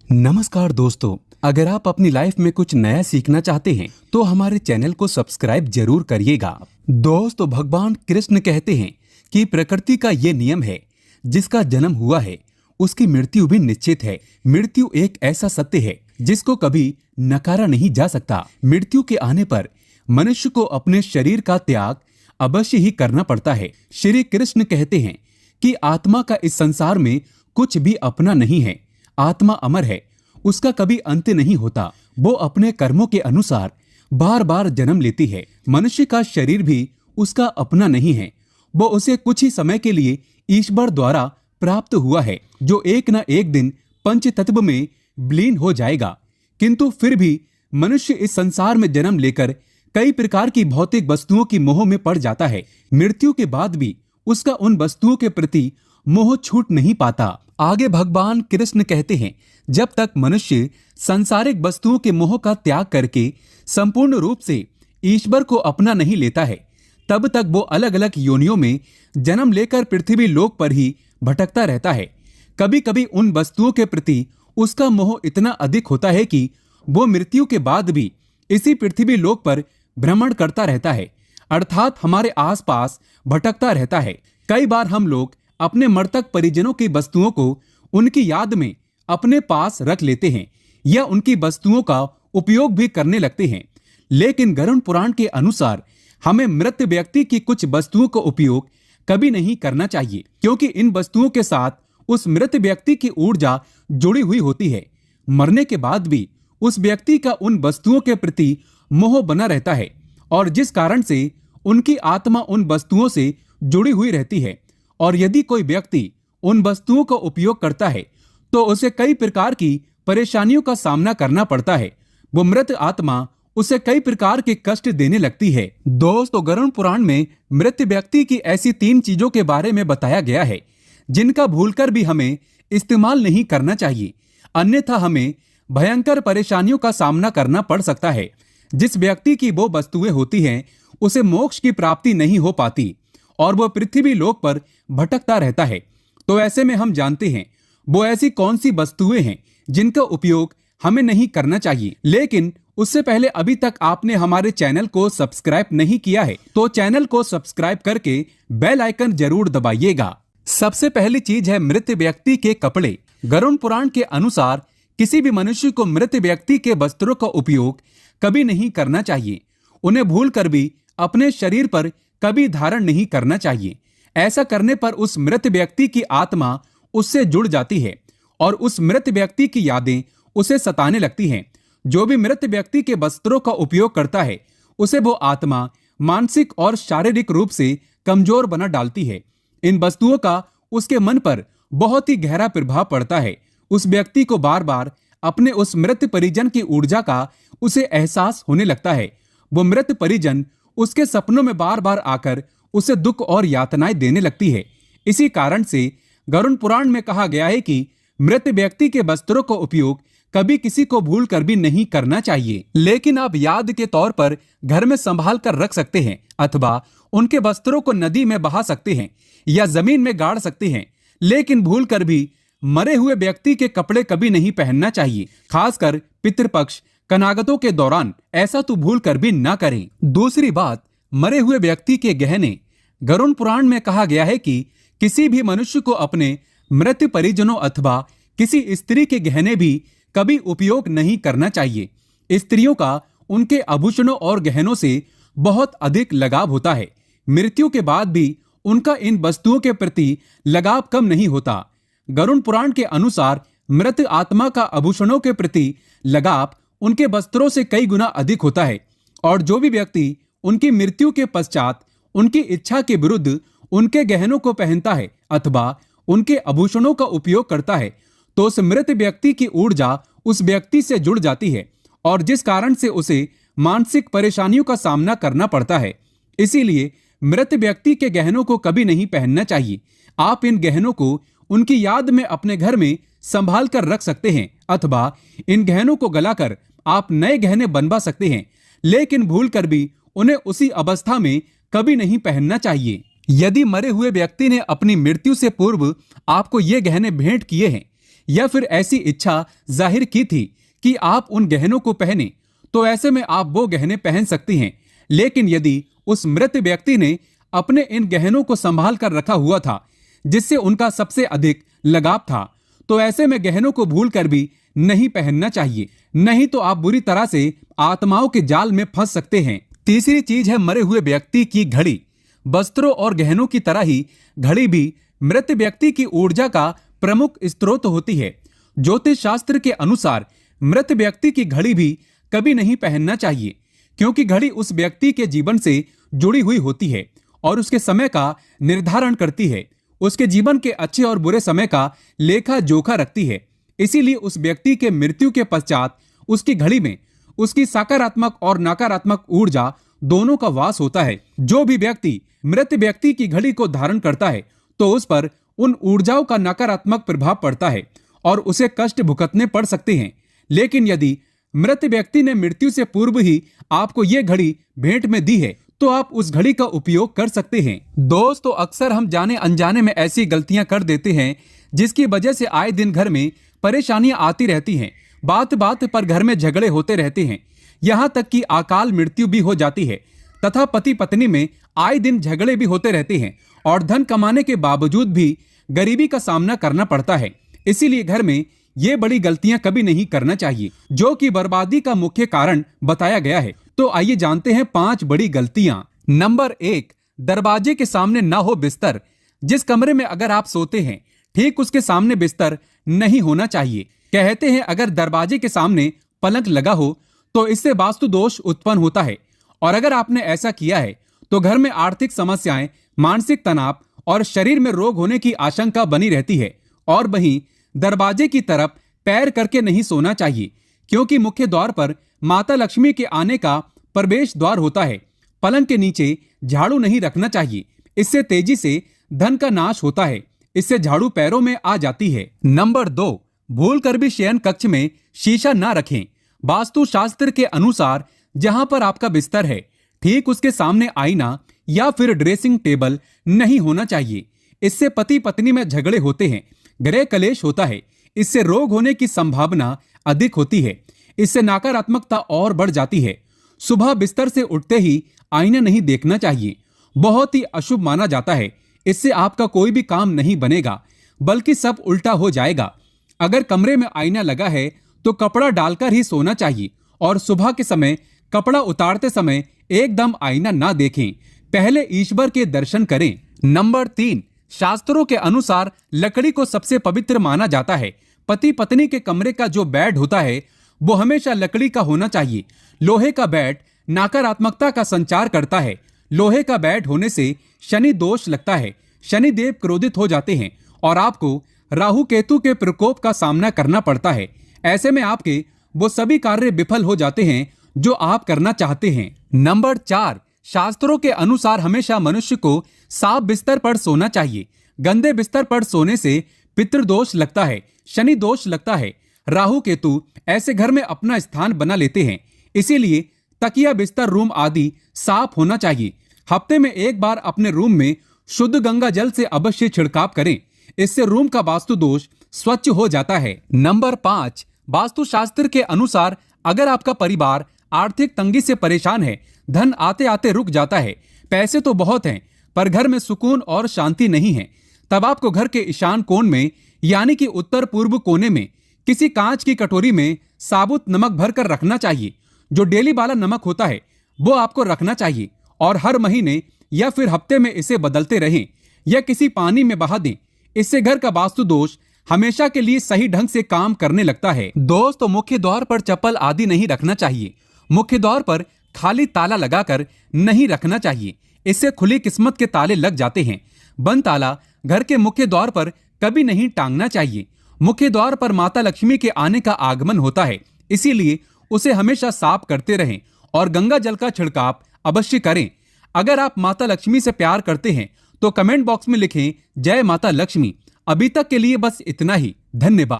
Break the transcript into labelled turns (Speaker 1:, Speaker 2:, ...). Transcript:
Speaker 1: नमस्कार दोस्तों, अगर आप अपनी लाइफ में कुछ नया सीखना चाहते हैं तो हमारे चैनल को सब्सक्राइब जरूर करिएगा। दोस्तों, भगवान कृष्ण कहते हैं कि प्रकृति का ये नियम है, जिसका जन्म हुआ है उसकी मृत्यु भी निश्चित है। मृत्यु एक ऐसा सत्य है जिसको कभी नकारा नहीं जा सकता। मृत्यु के आने पर मनुष्य को अपने शरीर का त्याग अवश्य ही करना पड़ता है। श्री कृष्ण कहते हैं कि आत्मा का इस संसार में कुछ भी अपना नहीं है। आत्मा अमर है, उसका कभी अंत नहीं होता। वो अपने कर्मों के अनुसार बार बार जन्म लेती है। मनुष्य का शरीर भी उसका अपना नहीं है, वो उसे कुछ ही समय के लिए ईश्वर द्वारा प्राप्त हुआ है, जो एक न एक दिन पंच तत्व में विलीन हो जाएगा। किंतु फिर भी मनुष्य इस संसार में जन्म लेकर कई प्रकार की भौतिक वस्तुओं की मोह में पड़ जाता है। मृत्यु के बाद भी उसका उन वस्तुओं के प्रति मोह छूट नहीं पाता। आगे भगवान कृष्ण कहते हैं, जब तक मनुष्य सांसारिक वस्तुओं के मोह का त्याग करके संपूर्ण रूप से ईश्वर को अपना नहीं लेता है, तब तक वो अलग अलग योनियों में जन्म लेकर पृथ्वी लोक पर ही भटकता रहता है। कभी कभी उन वस्तुओं के प्रति उसका मोह इतना अधिक होता है कि वो मृत्यु के बाद भी इसी पृथ्वी लोक पर भ्रमण करता रहता है, अर्थात हमारे आसपास भटकता रहता है। कई बार हम लोग अपने मृतक परिजनों की वस्तुओं को उनकी याद में अपने पास रख लेते हैं या उनकी वस्तुओं का उपयोग भी करने लगते हैं, लेकिन गरुड़ पुराण के अनुसार हमें मृत व्यक्ति की कुछ वस्तुओं का उपयोग कभी नहीं करना चाहिए, क्योंकि इन वस्तुओं के साथ उस मृत व्यक्ति की ऊर्जा जुड़ी हुई होती है। मरने के बाद भी उस व्यक्ति का उन वस्तुओं के प्रति मोह बना रहता है, और जिस कारण से उनकी आत्मा उन वस्तुओं से जुड़ी हुई रहती है। और यदि कोई व्यक्ति उन वस्तुओं का उपयोग करता है तो उसे कई प्रकार की परेशानियों का सामना करना पड़ता है। वो मृत आत्मा उसे कई प्रकार के कष्ट देने लगती है। दोस्तों, गरुड़ पुराण में मृत व्यक्ति की ऐसी 3 चीजों के बारे में बताया गया है जिनका भूलकर भी हमें इस्तेमाल नहीं करना चाहिए, अन्यथा हमें भयंकर परेशानियों का सामना करना पड़ सकता है। जिस व्यक्ति की वो वस्तुएं होती हैं उसे मोक्ष की प्राप्ति नहीं हो पाती और वह पृथ्वी लोक पर भटकता रहता है। तो ऐसे में हम जानते हैं वो ऐसी कौन सी वस्तुएं हैं जिनका उपयोग हमें नहीं करना चाहिए। लेकिन उससे पहले अभी तक आपने हमारे चैनल को सब्सक्राइब नहीं किया है तो चैनल को सब्सक्राइब करके बेल आइकन जरूर दबाइएगा। सबसे पहली चीज है मृत व्यक्ति के कपड़े। गरुड़ पुराण के अनुसार किसी भी मनुष्य को मृत व्यक्ति के वस्त्रों का उपयोग कभी नहीं करना चाहिए। उन्हें भूल कर भी अपने शरीर पर कभी धारण नहीं करना चाहिए। ऐसा करने पर उस मृत व्यक्ति की आत्मा उससे जुड़ जाती है और उस मृत व्यक्ति की यादें उसे सताने लगती हैं। जो भी मृत व्यक्ति के वस्त्रों का उपयोग करता है उसे वो आत्मा मानसिक और शारीरिक रूप से कमजोर बना डालती है। इन वस्तुओं का उसके मन पर बहुत ही गहरा प्रभाव पड़ता है। उस व्यक्ति को बार बार अपने उस मृत परिजन की ऊर्जा का उसे एहसास होने लगता है। वो मृत परिजन उसके सपनों में बार बार आकर उसे दुख और यातनाएं देने लगती है। इसी कारण से गरुड़ पुराण में कहा गया है कि मृत व्यक्ति के वस्त्रों का उपयोग कभी किसी को भूल कर भी नहीं करना चाहिए। लेकिन आप याद के तौर पर घर में संभाल कर रख सकते हैं, अथवा उनके वस्त्रों को नदी में बहा सकते हैं या जमीन में गाड़ सकते हैं। लेकिन भूल कर भी मरे हुए व्यक्ति के कपड़े कभी नहीं पहनना चाहिए। खासकर पितृपक्ष कनागतों के दौरान ऐसा तो भूल कर भी ना करें। दूसरी बात, मरे हुए व्यक्ति के गहने। गरुड़ पुराण में कहा गया है कि किसी भी मनुष्य को अपने मृत परिजनों अथवा किसी स्त्री के गहने भी कभी उपयोग नहीं करना चाहिए। स्त्रियों का उनके आभूषणों और गहनों से बहुत अधिक लगाव होता है। मृत्यु के बाद भी उनका इन वस्तुओं के प्रति लगाव कम नहीं होता। गरुड़ पुराण के अनुसार मृत आत्मा का आभूषणों के प्रति लगाव उनके वस्त्रों से कई गुना अधिक होता है, और जो भी व्यक्ति उनकी मृत्यु के पश्चात उनकी इच्छा के विरुद्ध उनके गहनों को पहनता है अथवा उनके आभूषणों का उपयोग करता है तो उस मृत व्यक्ति की ऊर्जा उस व्यक्ति से जुड़ जाती है, और जिस कारण से उसे मानसिक परेशानियों का सामना करना पड़ता है। इसीलिए मृत व्यक्ति के गहनों को कभी नहीं पहनना चाहिए। आप इन गहनों को उनकी याद में अपने घर में संभाल कर रख सकते हैं, अथवा इन गहनों को गलाकर आप नए गहने बनवा सकते हैं, लेकिन भूल कर भी उन्हें उसी अवस्था में कभी नहीं पहनना चाहिए। यदि मरे हुए व्यक्ति ने अपनी मृत्यु से पूर्व आपको ये गहने भेंट किए हैं या फिर ऐसी इच्छा जाहिर की थी कि आप उन गहनों को पहने, तो ऐसे में आप वो गहने पहन सकती हैं। लेकिन यदि उस मृत व्यक्ति ने अपने इन गहनों को संभाल कर रखा हुआ था जिससे उनका सबसे अधिक लगाव था, तो ऐसे में गहनों को भूल कर भी नहीं पहनना चाहिए, नहीं तो आप बुरी तरह से आत्माओं के जाल में फंस सकते हैं। तीसरी चीज है मरे हुए व्यक्ति की घड़ी। वस्त्रों और गहनों की तरह ही घड़ी भी मृत व्यक्ति की ऊर्जा का प्रमुख स्रोत होती है। ज्योतिष शास्त्र के अनुसार मृत व्यक्ति की घड़ी भी कभी नहीं पहनना चाहिए, क्योंकि घड़ी उस व्यक्ति के जीवन से जुड़ी हुई होती है और उसके समय का निर्धारण करती है, उसके जीवन के अच्छे और बुरे समय का लेखा जोखा रखती है। इसीलिए उस व्यक्ति के मृत्यु के पश्चात उसकी घड़ी में उसकी सकारात्मक और नकारात्मक ऊर्जा दोनों का वास होता है। जो भी व्यक्ति मृत व्यक्ति की घड़ी को धारण करता है तो उस पर उन ऊर्जाओं का नकारात्मक प्रभाव पड़ता है और उसे कष्ट भुगतने पड़ सकते हैं। लेकिन यदि मृत व्यक्ति ने मृत्यु से पूर्व ही आपको ये घड़ी भेंट में दी है तो आप उस घड़ी का उपयोग कर सकते हैं। दोस्तों, अक्सर हम जाने अनजाने में ऐसी गलतियां कर देते हैं जिसकी वजह से आए दिन घर में परेशानियां आती रहती हैं। बात बात पर घर में झगड़े होते रहते हैं, यहाँ तक कि अकाल मृत्यु भी हो जाती है तथा पति पत्नी में आए दिन झगड़े भी होते रहते हैं और धन कमाने के बावजूद भी गरीबी का सामना करना पड़ता है। इसीलिए घर में ये बड़ी गलतियां कभी नहीं करना चाहिए, जो कि बर्बादी का मुख्य कारण बताया गया है। तो आइए जानते हैं 5 बड़ी गलतियां। नंबर 1, दरवाजे के सामने ना हो बिस्तर। जिस कमरे में अगर आप सोते हैं ठीक उसके सामने बिस्तर नहीं होना चाहिए। कहते हैं अगर दरवाजे के सामने पलंग लगा हो तो इससे वास्तु दोष उत्पन्न होता है, और अगर आपने ऐसा किया है तो घर में आर्थिक समस्याएं, मानसिक तनाव और शरीर में रोग होने की आशंका बनी रहती है। और वहीं दरवाजे की तरफ पैर करके नहीं सोना चाहिए, क्योंकि मुख्य द्वार पर माता लक्ष्मी के आने का प्रवेश द्वार होता है। पलंग के नीचे झाड़ू नहीं रखना चाहिए, इससे तेजी से धन का नाश होता है। इससे झाड़ू पैरों में आ जाती है। नंबर 2, भूल कर भी शयन कक्ष में शीशा ना रखें। वास्तु शास्त्र के अनुसार जहां पर आपका बिस्तर है ठीक उसके सामने आईना या फिर ड्रेसिंग टेबल नहीं होना चाहिए। इससे पति पत्नी में झगड़े होते हैं, गृह कलेश होता है, इससे रोग होने की संभावना अधिक होती है, इससे नकारात्मकता और बढ़ जाती है। सुबह बिस्तर से उठते ही आईना नहीं देखना चाहिए, बहुत ही अशुभ माना जाता है। इससे आपका कोई भी काम नहीं बनेगा बल्कि सब उल्टा हो जाएगा। अगर कमरे में आईना लगा है तो कपड़ा डालकर ही सोना चाहिए और सुबह के समय कपड़ा उतारते समय एकदम आईना ना देखें, पहले ईश्वर के दर्शन करें। नंबर 3, शास्त्रों के अनुसार लकड़ी को सबसे पवित्र माना जाता है। पति पत्नी के कमरे का जो बेड होता है वो हमेशा लकड़ी का होना चाहिए। लोहे का बेड नकारात्मकता का संचार करता है। लोहे का बेड होने से शनि दोष लगता है, शनि देव क्रोधित हो जाते हैं और आपको राहु केतु के प्रकोप का सामना करना पड़ता है। ऐसे में आपके वो सभी कार्य विफल हो जाते हैं जो आप करना चाहते हैं। नंबर 4, शास्त्रों के अनुसार हमेशा मनुष्य को साफ बिस्तर पर सोना चाहिए। गंदे बिस्तर पर सोने से पितृदोष लगता है, शनि दोष लगता है, राहु केतु ऐसे घर में अपना स्थान बना लेते हैं। इसीलिए तकिया, बिस्तर, रूम आदि साफ होना चाहिए। हफ्ते में एक बार अपने रूम में शुद्ध गंगा जल से अवश्य छिड़काव करें, इससे रूम का वास्तु दोष स्वच्छ हो जाता है। नंबर 5, वास्तु शास्त्र के अनुसार अगर आपका परिवार आर्थिक तंगी से परेशान है, धन आते आते रुक जाता है, पैसे तो बहुत हैं पर घर में सुकून और शांति नहीं है, तब आपको घर के ईशान कोण में यानी कि उत्तर पूर्व कोने में किसी कांच की कटोरी में साबुत नमक भरकर रखना चाहिए। जो डेली वाला नमक होता है वो आपको रखना चाहिए और हर महीने या फिर हफ्ते में इसे बदलते रहें या किसी पानी में बहा दें। इससे घर का वास्तु दोष हमेशा के लिए सही ढंग से काम करने लगता है। दोस्तों, मुख्य द्वार पर चप्पल आदि नहीं रखना चाहिए। मुख्य द्वार पर खाली ताला लगाकर नहीं रखना चाहिए, इससे खुली किस्मत के ताले लग जाते हैं। बंद ताला घर के मुख्य द्वार पर कभी नहीं टांगना चाहिए। मुख्य द्वार पर माता लक्ष्मी के आने का आगमन होता है, इसीलिए उसे हमेशा साफ करते रहें और गंगा जल का छिड़काव अवश्य करें। अगर आप माता लक्ष्मी से प्यार करते हैं तो कमेंट बॉक्स में लिखें जय माता लक्ष्मी। अभी तक के लिए बस इतना ही। धन्यवाद।